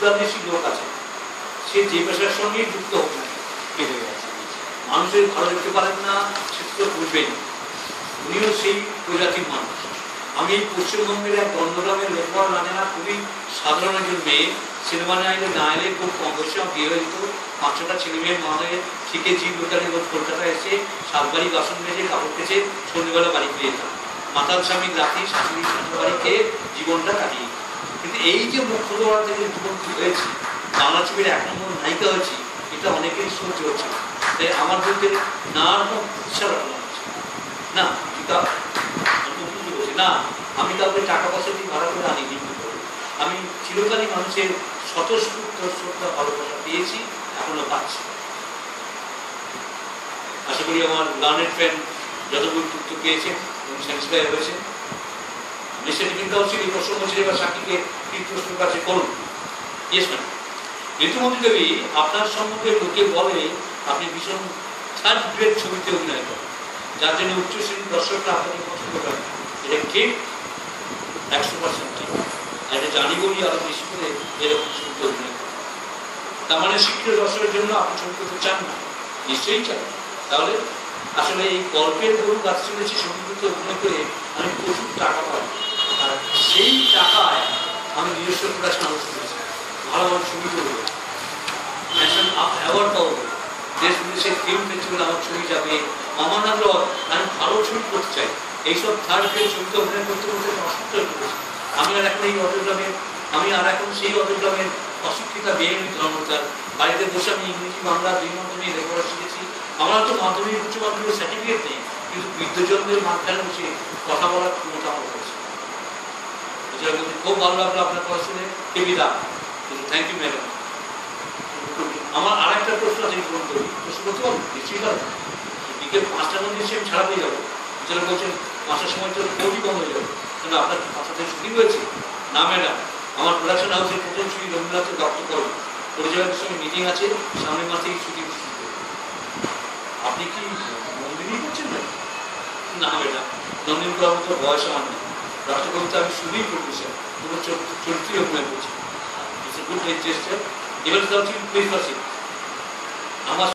উদ্যাদেশী লোক আছে, সে যে পেশার সঙ্গেই যুক্ত হোক না, মানুষের ভালো দেখতে পারেন না সে তো বুঝবেন, উনিও সেই প্রজাতির মানুষ। আমি এই পশ্চিমবঙ্গের এক গন্ধগ্রামের লেখাপড়া জানে না, খুবই সাধারণ একজন মেয়ে, সিনেমা আইনে না এলে খুব কম বয়সে আমার বিয়ে হয়ে যেত, 5-6টা ছেলে মেয়ের মা হয়ে শিখে জীব দোকানে রোজ কলকাতায় এসে 7 বাড়ি বাসন মেজে কাপড় কেচে সন্ধ্যেবেলা বাড়ি ফিরে যেতাম, মাতাল স্বামী রাখি শাশুড়ি শ্বশুর বাড়ি খেয়ে জীবনটা কাটিয়ে। কিন্তু এই যে মুখ্যদ্বার থেকে জীবন হয়েছে, বাংলা ছবির 1 নম্বর নায়িকা হয়েছি, এটা অনেকেরই সহ্য হচ্ছে তাই আমার বলতে না ইচ্ছা রাখলাম না, না আমি কাউকে টাকা পয়সা দিয়ে ভাড়া করে আনি কিন্তু আমি চিরকালই মানুষের স্বতঃস্ফূর্ত শ্রদ্ধা ভালোবাসা পেয়েছি, এখনো পাচ্ছি। আশা করি আমার গানের ফ্যান যতগুলো তথ্য পেয়েছেন এবং স্যাটিসফাই হয়েছে। নিশ্চয় টিফিনটাও ছিল প্রসঙ্গ ছিল, এবার সাক্ষীকে প্রশ্নের কাছে করুন। Yes ma'am. ঋতুমতি দেবী, আপনার সম্বন্ধে লোকে বলে আপনি ভীষণ থার্ড গ্রেড ছবিতে অভিনয় করেন, যার জন্য উচ্চ শ্রেণীর দর্শকরা আপনাকে পছন্দ করেন। এটা ঠিক 100% ঠিক, আর এটা জানি বলি আরো বেশি করে এরকম ছবিতে অভিনয় করেন। তার মানে শিক্ষিত দর্শকের জন্য আপনি ছবি করতে চান না? নিশ্চয়ই চান। তাহলে আসলে এই গল্পের গরু গাছ চলেছি ছবিগুলোতে অভিনয় করে আমি প্রচুর টাকা পাই, আর সেই টাকায় আমি নিজস্ব প্রোডাকশন হাউস করেছি, ভালো ভালো ছবি করবো, ন্যাশনাল অ্যাওয়ার্ড পাবো, দেশ বিদেশের ফিল্ম ফেস্টিভ্যাল আমার ছবি যাবে, মামানার আমি ভালো ছবি করতে চাই। এইসব থার্ড গ্রেড ছবিতে অভিনয় করতে করতে অসুস্থ হয়ে পড়েছি। আমি আর এখন সেই অটোগ্রামের অশিক্ষিতা বেআইনি ধর্মতার বাড়িতে বসে আমি ইংরেজি বাংলা 2 মাধ্যমে লেখাপড়া শিখেছি। আমার তো মাধ্যমিক উচ্চ মাধ্যমিক সার্টিফিকেট নেই, কিন্তু বৃদ্ধজনদের মাঝখানে বসে কথা বলার ক্ষমতা আমার হয়েছে। খুব ভালো লাগলো আপনার কথা শুনে, কেবিদা, থ্যাংক ইউ ম্যাডাম। আমার আর একটা প্রশ্ন আছে, পূরণ করি। প্রশ্ন করতে পারবো? নিশ্চয়ই পারবো। বিকেল 5টার মধ্যে নিশ্চয়ই আমি ছাড়া পেয়ে যাবো। যারা বলছেন 5টার সময় তো কোর্টই বন্ধ হয়ে যাবে, কিন্তু আপনার 5টাতে ছুটি হয়েছে না ম্যাডাম? আমার প্রোডাকশন হাউসের প্রথম ছুটি রবীন্দ্রনাথের দপ্তর করবো, পরিচালকের সঙ্গে মিটিং আছে, সামনের মাসেই ছুটি। আপনি কি নন্দিনী করছেন না? ম্যাডাম, নন্দিনী করার মতো বয়স আমার নেই। রাষ্ট্রকবিতা আমি শুধুই প্রডিউসার, পুরো চরিত্রই অভিনয় করছি। It's a good gesture. এবার প্লিজ আমার